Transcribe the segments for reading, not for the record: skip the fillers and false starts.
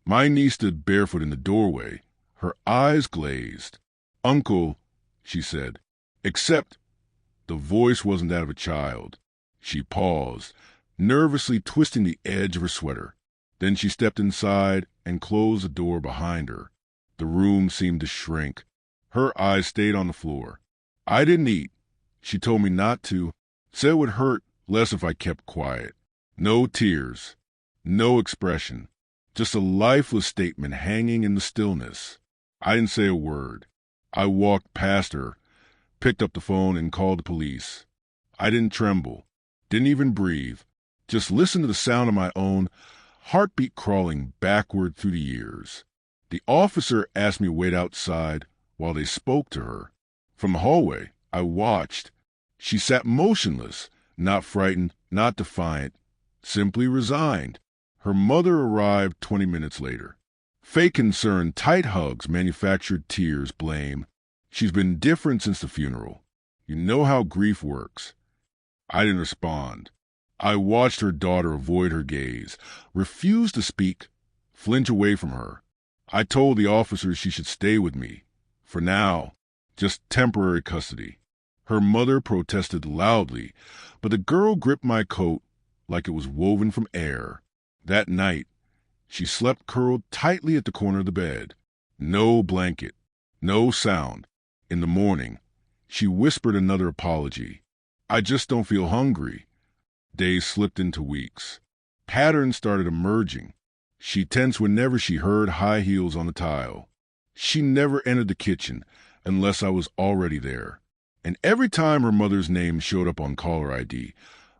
My niece stood barefoot in the doorway, her eyes glazed. "Uncle," she said, "except—" The voice wasn't that of a child. She paused, nervously twisting the edge of her sweater. Then she stepped inside and closed the door behind her. The room seemed to shrink. Her eyes stayed on the floor. "I didn't eat. She told me not to. Said it would hurt less if I kept quiet." No tears, no expression, just a lifeless statement hanging in the stillness. I didn't say a word. I walked past her, picked up the phone, and called the police. I didn't tremble, didn't even breathe, just listened to the sound of my own heartbeat crawling backward through the years. The officer asked me to wait outside while they spoke to her. From the hallway, I watched. She sat motionless, not frightened, not defiant, simply resigned. Her mother arrived 20 minutes later. Fake concern, tight hugs, manufactured tears, blame. "She's been different since the funeral. You know how grief works." I didn't respond. I watched her daughter avoid her gaze, refuse to speak, flinch away from her. I told the officers she should stay with me. For now, just temporary custody. Her mother protested loudly, but the girl gripped my coat like it was woven from air. That night, she slept curled tightly at the corner of the bed. No blanket, no sound. In the morning, she whispered another apology. "I just don't feel hungry." Days slipped into weeks. Patterns started emerging. She tensed whenever she heard high heels on the tile. She never entered the kitchen unless I was already there. And every time her mother's name showed up on caller ID,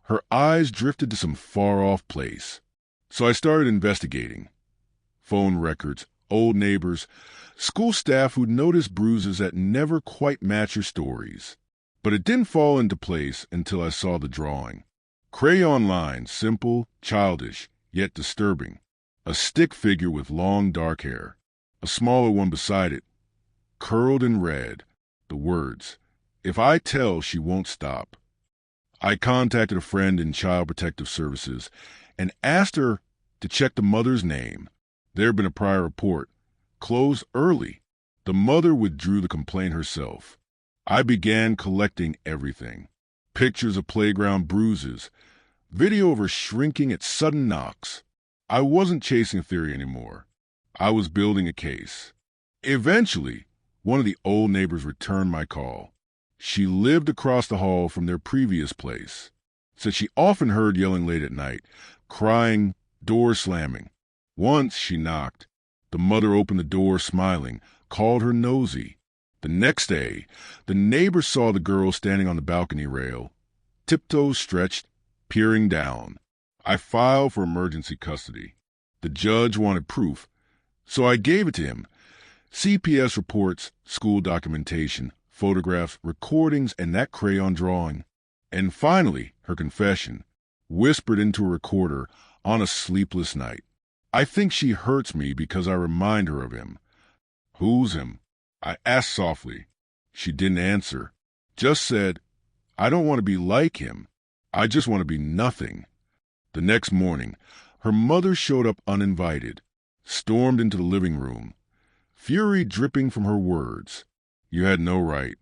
her eyes drifted to some far-off place. So I started investigating. Phone records, old neighbors, school staff who'd noticed bruises that never quite match her stories. But it didn't fall into place until I saw the drawing. Crayon lines, simple, childish, yet disturbing. A stick figure with long dark hair. A smaller one beside it, curled in red. The words, "If I tell, she won't stop." I contacted a friend in Child Protective Services and asked her to check the mother's name. There had been a prior report. Closed early. The mother withdrew the complaint herself. I began collecting everything. Pictures of playground bruises. Video of her shrinking at sudden knocks. I wasn't chasing a theory anymore. I was building a case. Eventually, one of the old neighbors returned my call. She lived across the hall from their previous place. Said she often heard yelling late at night, crying, door slamming. Once she knocked. The mother opened the door smiling, called her nosy. The next day, the neighbor saw the girl standing on the balcony rail, tiptoes stretched, peering down. I filed for emergency custody. The judge wanted proof, so I gave it to him. CPS reports, school documentation, photographs, recordings, and that crayon drawing. And finally, her confession, whispered into a recorder on a sleepless night. I think she hurts me because I remind her of him. "Who's him?" I asked softly. She didn't answer, just said, "I don't want to be like him. I just want to be nothing." The next morning, her mother showed up uninvited, stormed into the living room, fury dripping from her words. "You had no right."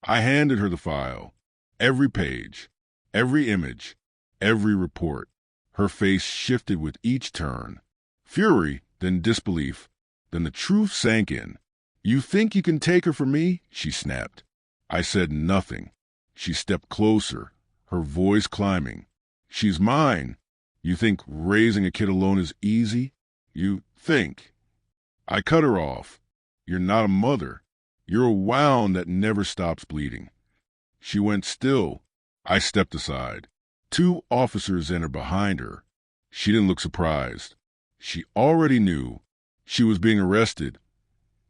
I handed her the file, every page, every image, every report. Her face shifted with each turn. Fury, then disbelief, then the truth sank in. "You think you can take her from me?" she snapped. I said nothing. She stepped closer, her voice climbing. "She's mine. You think raising a kid alone is easy? You think." I cut her off. "You're not a mother. You're a wound that never stops bleeding." She went still. I stepped aside. 2 officers entered behind her. She didn't look surprised. She already knew. She was being arrested.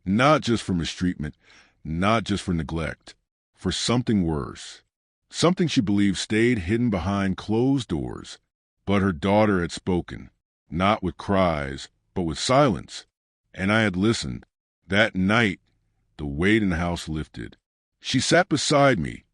Not just for mistreatment, not just for neglect, for something worse. Something she believed stayed hidden behind closed doors. But her daughter had spoken, not with cries, but with silence. And I had listened. That night, the weight in the house lifted. She sat beside me,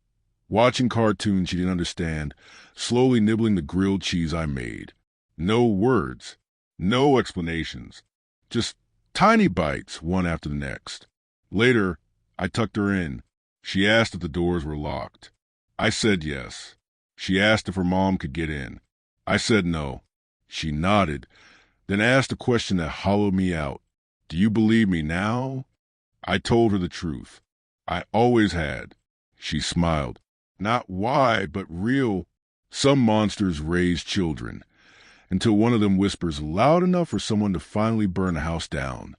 watching cartoons she didn't understand, slowly nibbling the grilled cheese I made. No words, no explanations, Just tiny bites, one after the next. Later, I tucked her in. She asked if the doors were locked. I said yes. She asked if her mom could get in. I said no. She nodded, then asked a question that hollowed me out. Do you believe me now? I told her the truth. I always had. She smiled. Not why, but real. Some monsters raise children, until one of them whispers loud enough for someone to finally burn the house down.